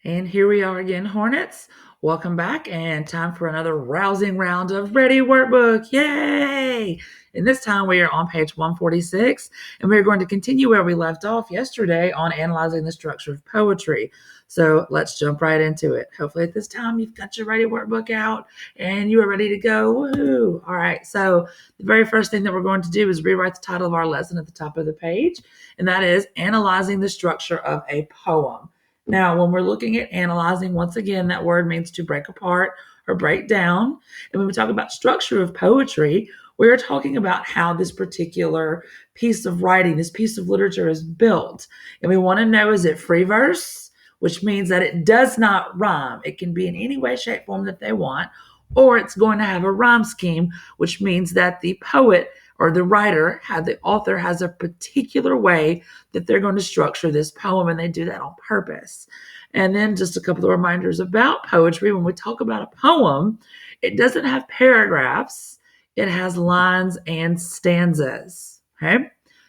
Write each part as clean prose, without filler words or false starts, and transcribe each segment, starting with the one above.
And here we are again, Hornets. Welcome back, and time for another rousing round of Ready Workbook. Yay! And this time we are on page 146, and we're going to continue where we left off yesterday on analyzing the structure of poetry. So let's jump right into it. Hopefully, at this time, you've got your Ready Workbook out and you are ready to go. Woohoo! All right, so the very first thing that we're going to do is rewrite the title of our lesson at the top of the page, and that is Analyzing the Structure of a Poem. Now, when we're looking at analyzing, once again, that word means to break apart or break down. And when we talk about structure of poetry, we're talking about how this particular piece of writing, this piece of literature is built. And we want to know, is it free verse, which means that it does not rhyme. It can be in any way, shape, form that they want, or it's going to have a rhyme scheme, which means that the poet or the writer, the author has a particular way that they're going to structure this poem, and they do that on purpose. And then just a couple of reminders about poetry. When we talk about a poem, it doesn't have paragraphs. It has lines and stanzas. Okay?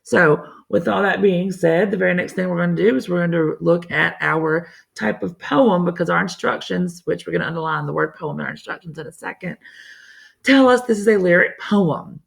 So with all that being said, the very next thing we're going to do is we're going to look at our type of poem, because our instructions, which we're going to underline the word poem in our instructions in a second, tell us this is a lyric poem.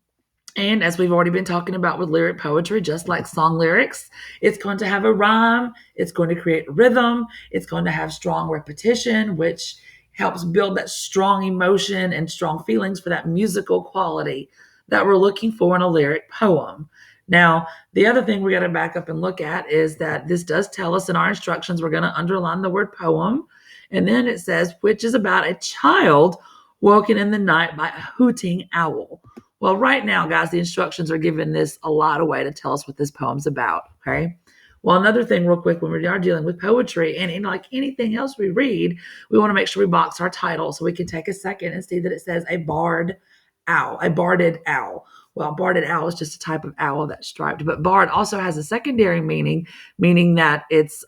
And as we've already been talking about with lyric poetry, just like song lyrics, it's going to have a rhyme, it's going to create rhythm, it's going to have strong repetition, which helps build that strong emotion and strong feelings for that musical quality that we're looking for in a lyric poem. Now, the other thing we got to back up and look at is that this does tell us in our instructions, we're going to underline the word poem. And then it says, which is about a child woken in the night by a hooting owl. Well, right now, guys, the instructions are giving this a lot of way to tell us what this poem's about, okay? Well, another thing real quick, when we are dealing with poetry, and like anything else we read, we want to make sure we box our title so we can take a second and see that it says a barred owl, a barded owl. Well, barded owl is just a type of owl that's striped, but barred also has a secondary meaning that it's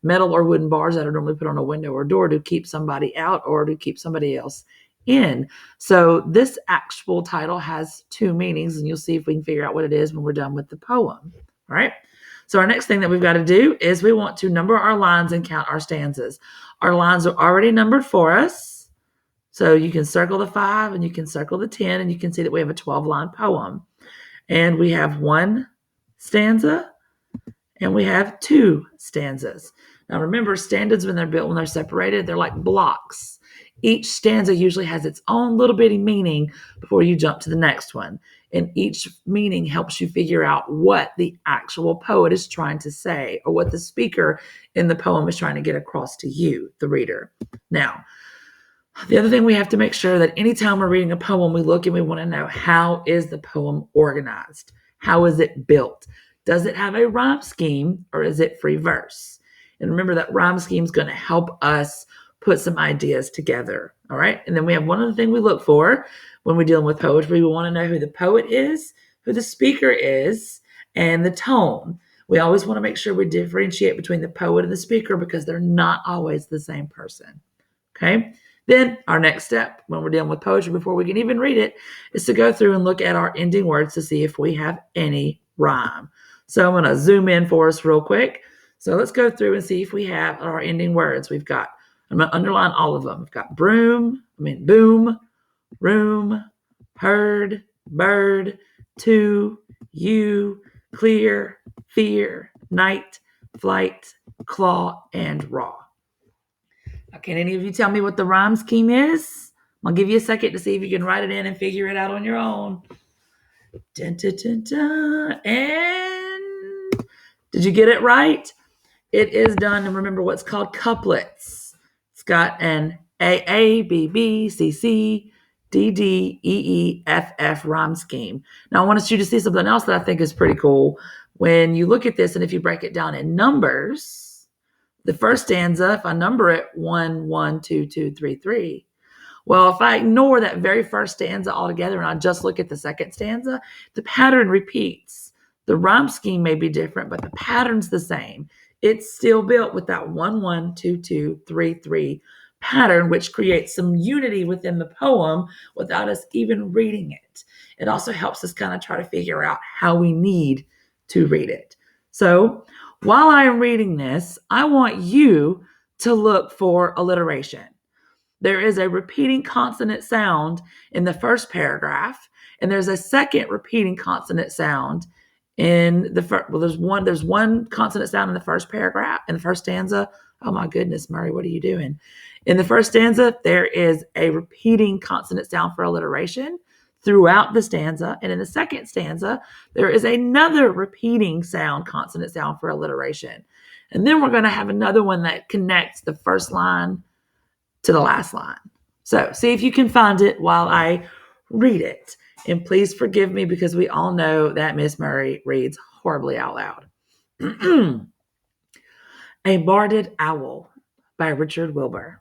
metal or wooden bars that are normally put on a window or door to keep somebody out or to keep somebody else in. So this actual title has two meanings, and you'll see if we can figure out what it is when we're done with the poem. All right. So our next thing that we've got to do is we want to number our lines and count our stanzas. Our lines are already numbered for us. So you can circle the 5 and you can circle the 10, and you can see that we have a 12-line poem. And we have one stanza and we have two stanzas. Now remember, stanzas, when they're separated, they're like blocks. Each stanza usually has its own little bitty meaning before you jump to the next one. And each meaning helps you figure out what the actual poet is trying to say, or what the speaker in the poem is trying to get across to you, the reader. Now, the other thing we have to make sure that anytime we're reading a poem, we look and we want to know, how is the poem organized? How is it built? Does it have a rhyme scheme, or is it free verse? And remember that rhyme scheme is going to help us put some ideas together. All right. And then we have one other thing we look for when we're dealing with poetry. We want to know who the poet is, who the speaker is, and the tone. We always want to make sure we differentiate between the poet and the speaker, because they're not always the same person. Okay. Then our next step when we're dealing with poetry, before we can even read it, is to go through and look at our ending words to see if we have any rhyme. So I'm going to zoom in for us real quick. So let's go through and see if we have our ending words. I'm going to underline all of them. We've got boom, room, heard, bird, to, you, clear, fear, night, flight, claw, and raw. Now, can any of you tell me what the rhyme scheme is? I'll give you a second to see if you can write it in and figure it out on your own. Dun, dun, dun, dun. And did you get it right? It is done, and remember what's called couplets. It's got an A, B, B, C, C, D, D, E, E, F, F rhyme scheme. Now, I want you to see something else that I think is pretty cool. When you look at this, and if you break it down in numbers, the first stanza, if I number it 1, 1, 2, 2, 3, 3. Well, if I ignore that very first stanza altogether and I just look at the second stanza, the pattern repeats. The rhyme scheme may be different, but the pattern's the same. It's still built with that 1, 1, 2, 2, 3, 3 pattern, which creates some unity within the poem without us even reading it. It also helps us kind of try to figure out how we need to read it. So while I am reading this, I want you to look for alliteration. There is a repeating consonant sound in the first paragraph, and there's a second repeating consonant sound in the first. Well, there's one consonant sound in the first paragraph, in the first stanza. Oh my goodness, Murray, what are you doing? In the first stanza, there is a repeating consonant sound for alliteration throughout the stanza. And in the second stanza, there is another repeating consonant sound for alliteration. And then we're going to have another one that connects the first line to the last line. So see if you can find it while I read it. And please forgive me because we all know that Miss Murray reads horribly out loud. A Barded Owl by Richard Wilbur.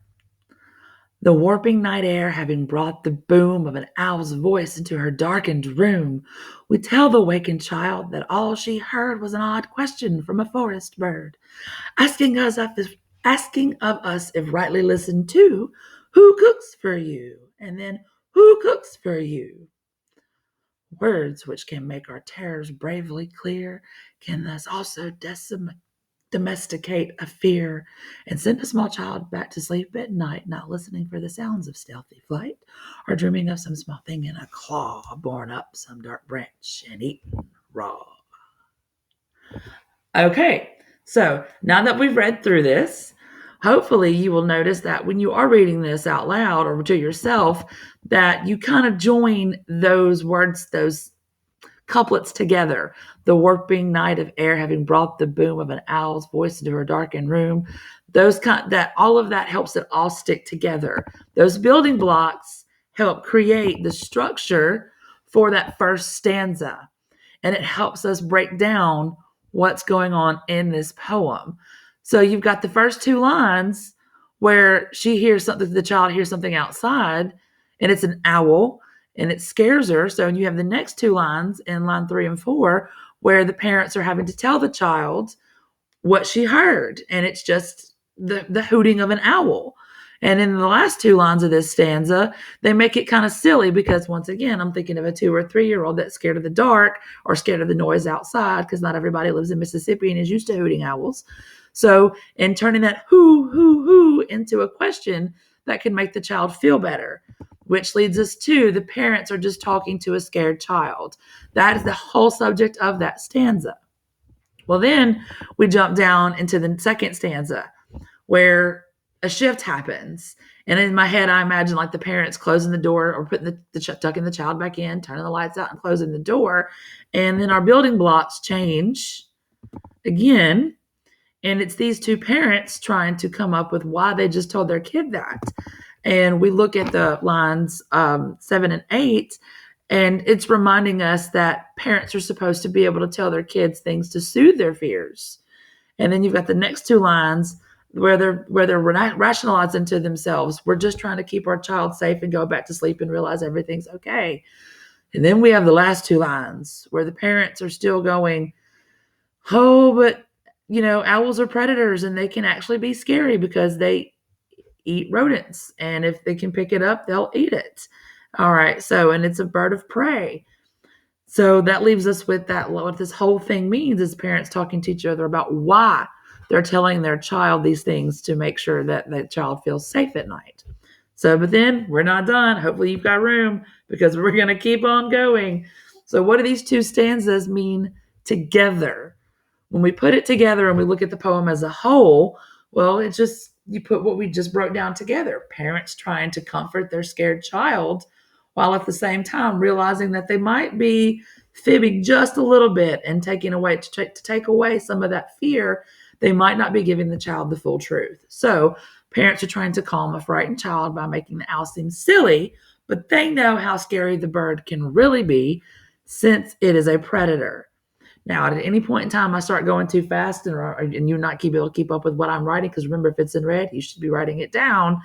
The warping night air having brought the boom of an owl's voice into her darkened room, we tell the wakened child that all she heard was an odd question from a forest bird, asking of us if rightly listened to, who cooks for you? And then, who cooks for you? Words which can make our terrors bravely clear can thus also domesticate a fear and send a small child back to sleep at night, not listening for the sounds of stealthy flight or dreaming of some small thing in a claw borne up some dark branch and eaten raw. Okay, so now that we've read through this, hopefully you will notice that when you are reading this out loud or to yourself, that you kind of join those words, those couplets together. The warping night of air having brought the boom of an owl's voice into her darkened room. All of that helps it all stick together. Those building blocks help create the structure for that first stanza. And it helps us break down what's going on in this poem. So you've got the first two lines where the child hears something outside, and it's an owl, and it scares her. So you have the next two lines in line 3 and 4 where the parents are having to tell the child what she heard, and it's just the hooting of an owl. And in the last two lines of this stanza, they make it kind of silly because, once again, I'm thinking of a 2 or 3-year-old that's scared of the dark or scared of the noise outside, because not everybody lives in Mississippi and is used to hooting owls. So in turning that who into a question, that can make the child feel better, which leads us to the parents are just talking to a scared child. That is the whole subject of that stanza. Well, then we jump down into the second stanza where a shift happens. And in my head, I imagine like the parents closing the door or putting tucking the child back in, turning the lights out and closing the door. And then our building blocks change again. And it's these two parents trying to come up with why they just told their kid that. And we look at the lines 7 and 8, and it's reminding us that parents are supposed to be able to tell their kids things to soothe their fears. And then you've got the next two lines where they're rationalizing to themselves, we're just trying to keep our child safe and go back to sleep and realize everything's okay. And then we have the last two lines where the parents are still going, oh, but owls are predators and they can actually be scary because they eat rodents. And if they can pick it up, they'll eat it. All right. So, and it's a bird of prey. So that leaves us with that. What this whole thing means is parents talking to each other about why they're telling their child these things to make sure that the child feels safe at night. So, but then we're not done. Hopefully you've got room because we're going to keep on going. So what do these two stanzas mean together? When we put it together and we look at the poem as a whole, well, it's just, you put what we just broke down together. Parents trying to comfort their scared child while at the same time realizing that they might be fibbing just a little bit and taking away to take away some of that fear. They might not be giving the child the full truth. So parents are trying to calm a frightened child by making the owl seem silly, but they know how scary the bird can really be since it is a predator. Now, at any point in time I start going too fast and you're not able to keep up with what I'm writing, because remember, if it's in red, you should be writing it down.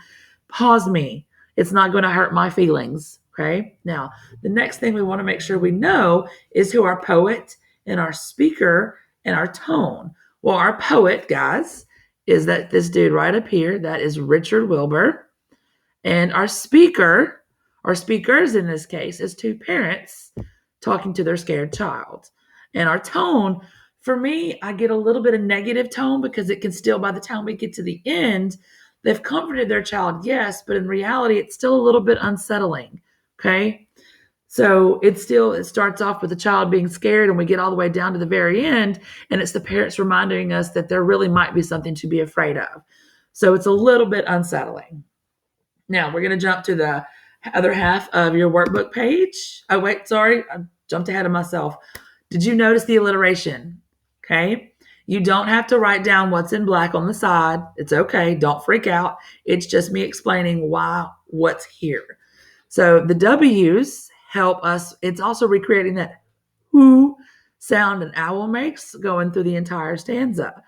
Pause me. It's not going to hurt my feelings. Okay. Now, the next thing we want to make sure we know is who our poet and our speaker and our tone. Well, our poet, guys, is that this dude right up here. That is Richard Wilbur. And our speaker, or speakers in this case, is two parents talking to their scared child. And our tone For me, I get a little bit of negative tone because it can still, by the time we get to the end, they've comforted their child, yes, but in reality, it's still a little bit unsettling. Okay. So it starts off with the child being scared, and we get all the way down to the very end, and it's the parents reminding us that there really might be something to be afraid of. So it's a little bit unsettling. Now we're going to jump to the other half of your workbook page. Oh, wait, sorry. I jumped ahead of myself. Did you notice the alliteration? Okay. You don't have to write down what's in black on the side. It's okay. Don't freak out. It's just me explaining what's here. So the W's help us. It's also recreating that whoo sound an owl makes going through the entire stanza.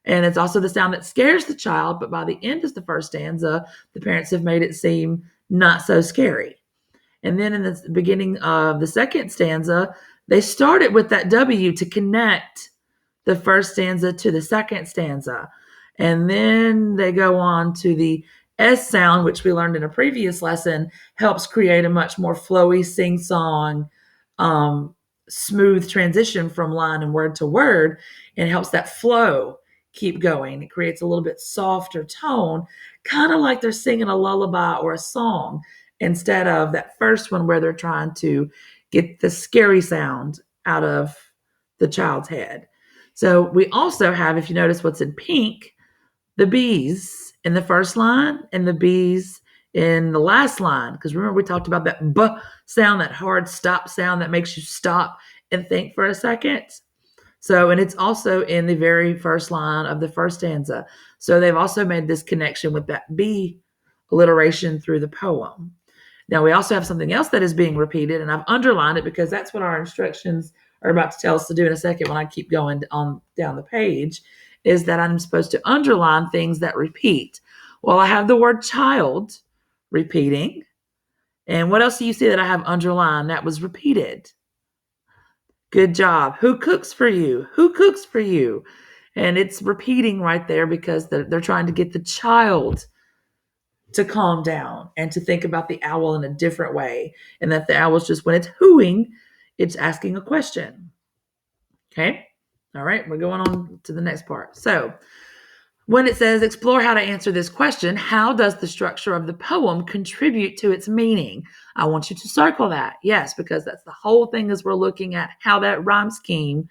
And it's also the sound that scares the child, but by the end of the first stanza, the parents have made it seem not so scary. And then in the beginning of the second stanza, they started with that W to connect the first stanza to the second stanza. And then they go on to the S sound, which we learned in a previous lesson, helps create a much more flowy, sing-song, smooth transition from line and word to word, and helps that flow keep going. It creates a little bit softer tone, kind of like they're singing a lullaby or a song, instead of that first one where they're trying to get the scary sound out of the child's head. So we also have, if you notice what's in pink, the B's in the first line and the B's in the last line. Because remember, we talked about that B sound, that hard stop sound that makes you stop and think for a second. So, and it's also in the very first line of the first stanza. So they've also made this connection with that B alliteration through the poem. Now, we also have something else that is being repeated, and I've underlined it because that's what our instructions are about to tell us to do in a second when I keep going on down the page, is that I'm supposed to underline things that repeat. Well, I have the word child repeating. And what else do you see that I have underlined that was repeated? Good job. Who cooks for you? Who cooks for you? And it's repeating right there because they're trying to get the child to calm down and to think about the owl in a different way. And that the owl is just, when it's hooing, it's asking a question. Okay. All right. We're going on to the next part. So when it says explore how to answer this question, how does the structure of the poem contribute to its meaning? I want you to circle that. Yes, because that's the whole thing, as we're looking at how that rhyme scheme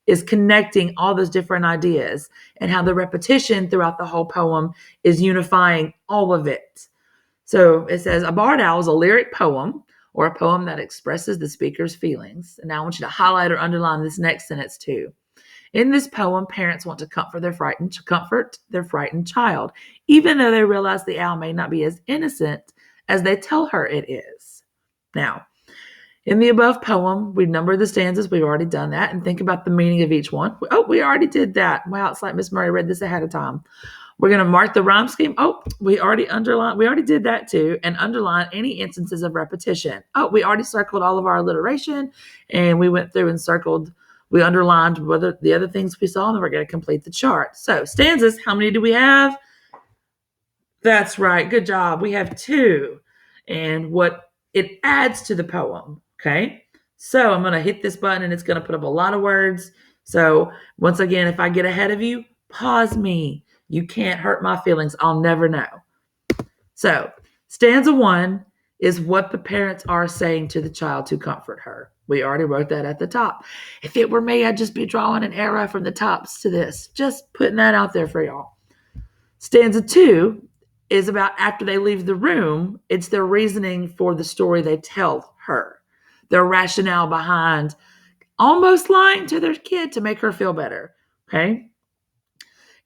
is connecting all those different ideas and how the repetition throughout the whole poem is unifying all of it. So it says a barred owl is a lyric poem or a poem that expresses the speaker's feelings. And now I want you to highlight or underline this next sentence too. In this poem, parents want to comfort their frightened child, even though they realize the owl may not be as innocent as they tell her it is. Now, in the above poem, we number the stanzas. We've already done that. And think about the meaning of each one. Oh, we already did that. Wow, it's like Miss Murray read this ahead of time. We're going to mark the rhyme scheme. Oh, we already did that too. And underline any instances of repetition. Oh, we already circled all of our alliteration, and we went through and we underlined whether the other things we saw, and then we're going to complete the chart. So stanzas, how many do we have? That's right. Good job. We have 2. And what it adds to the poem. Okay. So I'm going to hit this button and it's going to put up a lot of words. So once again, if I get ahead of you, pause me. You can't hurt my feelings. I'll never know. So stanza 1 is what the parents are saying to the child to comfort her. We already wrote that at the top. If it were me, I'd just be drawing an arrow from the tops to this. Just putting that out there for y'all. Stanza 2 is about after they leave the room. It's their reasoning for the story they tell her. Their rationale behind almost lying to their kid to make her feel better. Okay.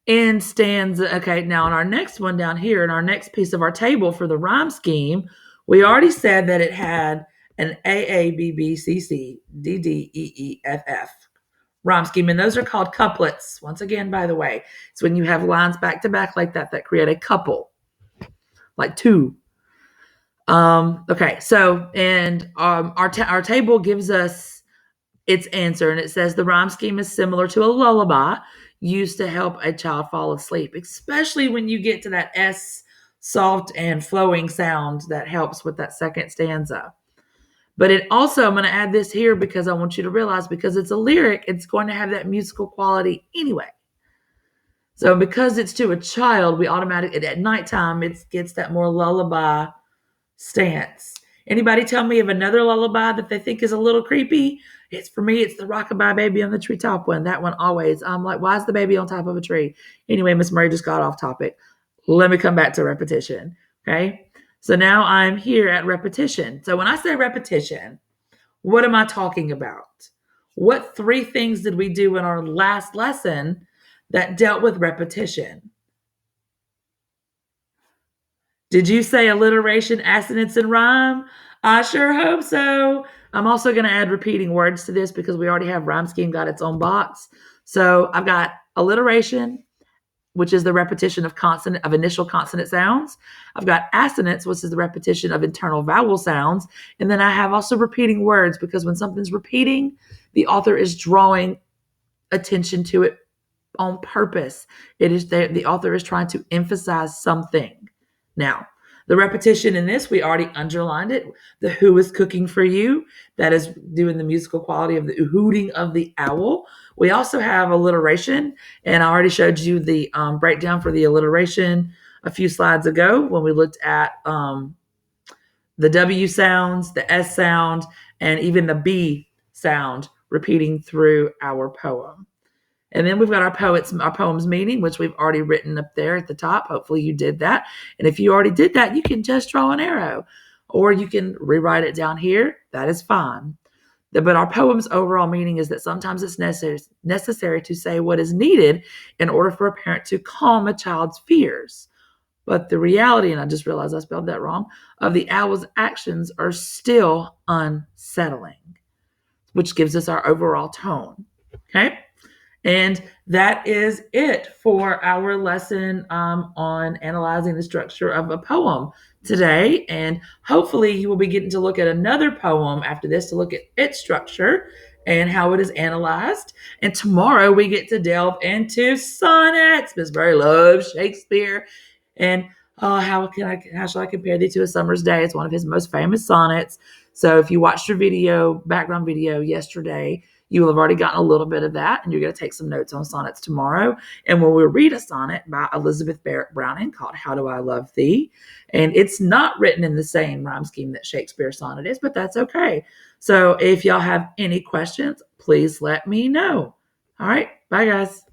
In stanza, okay, now on our next one down here, in our next piece of our table for the rhyme scheme, we already said that it had an AABBCCDDEEFF rhyme scheme, and those are called couplets. Once again, by the way, it's when you have lines back to back like that create a couple, like 2. Okay, so and our table gives us its answer, and it says the rhyme scheme is similar to a lullaby used to help a child fall asleep, especially when you get to that S soft and flowing sound that helps with that second stanza. But it also, I'm going to add this here because I want you to realize, because it's a lyric, it's going to have that musical quality anyway. So because it's to a child, we automatically, at nighttime, it gets that more lullaby stance. Anybody tell me of another lullaby that they think is a little creepy? It's, for me, it's the Rockabye Baby on the Treetop one. That one always. I'm like, why is the baby on top of a tree? Anyway, Miss Murray just got off topic. Let me come back to repetition. Okay. So now I'm here at repetition. So when I say repetition, what am I talking about? What three things did we do in our last lesson that dealt with repetition? Did you say alliteration, assonance, and rhyme? I sure hope so. I'm also going to add repeating words to this because we already have Rhyme Scheme got its own box. So I've got alliteration, which is the repetition of initial consonant sounds. I've got assonance, which is the repetition of internal vowel sounds. And then I have also repeating words, because when something's repeating, the author is drawing attention to it on purpose. It is the author is trying to emphasize something. Now, the repetition in this, we already underlined it. The who is cooking for you. That is doing the musical quality of the hooting of the owl. We also have alliteration, and I already showed you the breakdown for the alliteration a few slides ago when we looked at the W sounds, the S sound, and even the B sound repeating through our poem. And then we've got our poem's meaning, which we've already written up there at the top. Hopefully you did that. And if you already did that, you can just draw an arrow, or you can rewrite it down here. That is fine. But our poem's overall meaning is that sometimes it's necessary to say what is needed in order for a parent to calm a child's fears. But the reality, and I just realized I spelled that wrong, of the owl's actions are still unsettling, which gives us our overall tone. Okay? And that is it for our lesson on analyzing the structure of a poem today. And hopefully you will be getting to look at another poem after this to look at its structure and how it is analyzed. And tomorrow we get to delve into sonnets. Miss Murray loves Shakespeare. And how shall I compare thee to a summer's day? It's one of his most famous sonnets. So if you watched your background video yesterday, you will have already gotten a little bit of that, and you're going to take some notes on sonnets tomorrow. And when we read a sonnet by Elizabeth Barrett Browning called How Do I Love Thee? And it's not written in the same rhyme scheme that Shakespeare's sonnet is, but that's okay. So if y'all have any questions, please let me know. All right. Bye, guys.